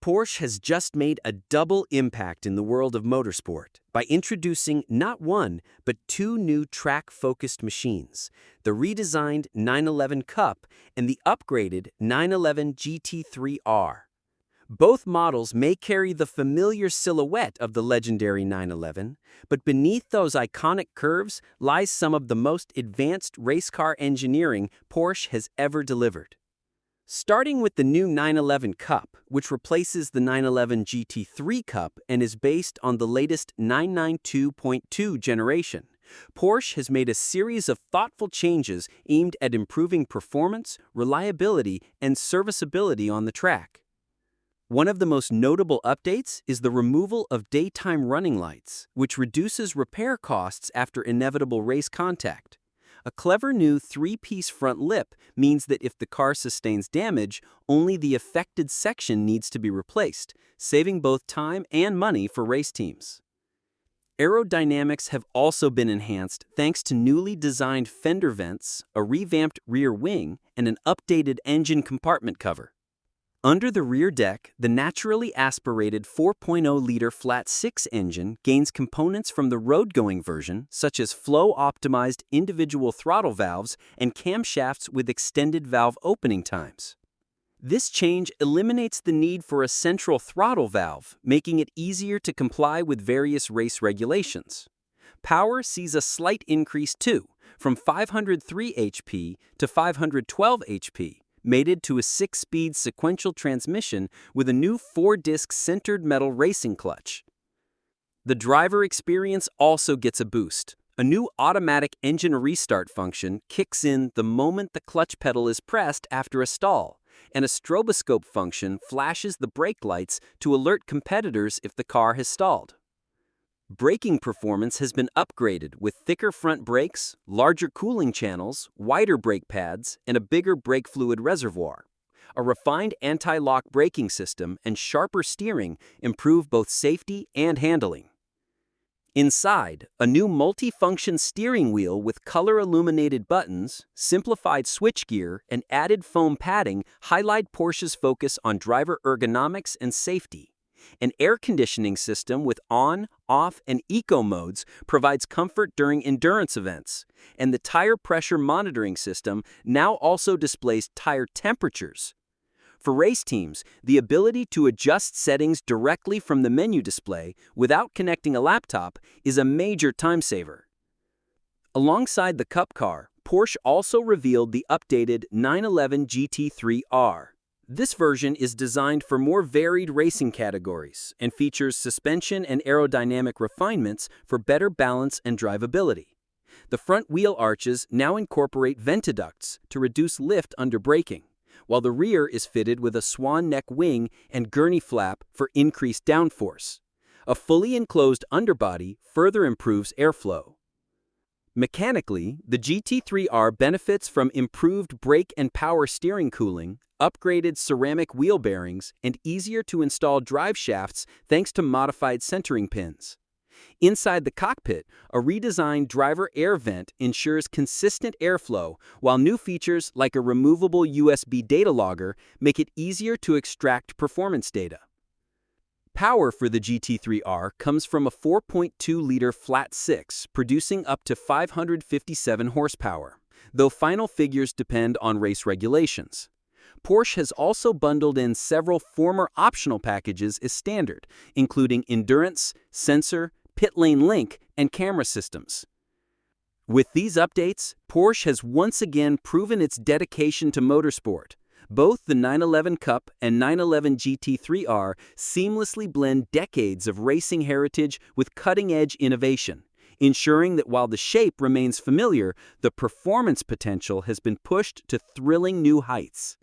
Porsche has just made a double impact in the world of motorsport by introducing not one, but two new track-focused machines, the redesigned 911 Cup and the upgraded 911 GT3 R. Both models may carry the familiar silhouette of the legendary 911, but beneath those iconic curves lies some of the most advanced race car engineering Porsche has ever delivered. Starting with the new 911 Cup, which replaces the 911 GT3 Cup and is based on the latest 992.2 generation, Porsche has made a series of thoughtful changes aimed at improving performance, reliability, and serviceability on the track. One of the most notable updates is the removal of daytime running lights, which reduces repair costs after inevitable race contact. A clever new three-piece front lip means that if the car sustains damage, only the affected section needs to be replaced, saving both time and money for race teams. Aerodynamics have also been enhanced thanks to newly designed fender vents, a revamped rear wing, and an updated engine compartment cover. Under the rear deck, the naturally aspirated 4.0-liter flat-six engine gains components from the road-going version, such as flow-optimized individual throttle valves and camshafts with extended valve opening times. This change eliminates the need for a central throttle valve, making it easier to comply with various race regulations. Power sees a slight increase too, from 503 HP to 512 HP. Mated to a 6-speed sequential transmission with a new 4-disc centered metal racing clutch. The driver experience also gets a boost. A new automatic engine restart function kicks in the moment the clutch pedal is pressed after a stall, and a stroboscope function flashes the brake lights to alert competitors if the car has stalled. Braking performance has been upgraded with thicker front brakes, larger cooling channels, wider brake pads, and a bigger brake fluid reservoir. A refined anti-lock braking system and sharper steering improve both safety and handling. Inside, a new multi-function steering wheel with color-illuminated buttons, simplified switchgear, and added foam padding highlight Porsche's focus on driver ergonomics and safety. An air conditioning system with on, off, and eco modes provides comfort during endurance events, and the tire pressure monitoring system now also displays tire temperatures. For race teams, the ability to adjust settings directly from the menu display without connecting a laptop is a major time saver. Alongside the Cup car, Porsche also revealed the updated 911 GT3 R. This version is designed for more varied racing categories and features suspension and aerodynamic refinements for better balance and drivability. The front wheel arches now incorporate ventiducts to reduce lift under braking, while the rear is fitted with a swan neck wing and gurney flap for increased downforce. A fully enclosed underbody further improves airflow. Mechanically, the GT3R benefits from improved brake and power steering cooling, upgraded ceramic wheel bearings, and easier-to-install drive shafts thanks to modified centering pins. Inside the cockpit, a redesigned driver air vent ensures consistent airflow, while new features like a removable USB data logger make it easier to extract performance data. Power for the GT3R comes from a 4.2-liter flat-six, producing up to 557 horsepower, though final figures depend on race regulations. Porsche has also bundled in several former optional packages as standard, including endurance, sensor, pit lane link, and camera systems. With these updates, Porsche has once again proven its dedication to motorsport. Both the 911 Cup and 911 GT3 R seamlessly blend decades of racing heritage with cutting-edge innovation, ensuring that while the shape remains familiar, the performance potential has been pushed to thrilling new heights.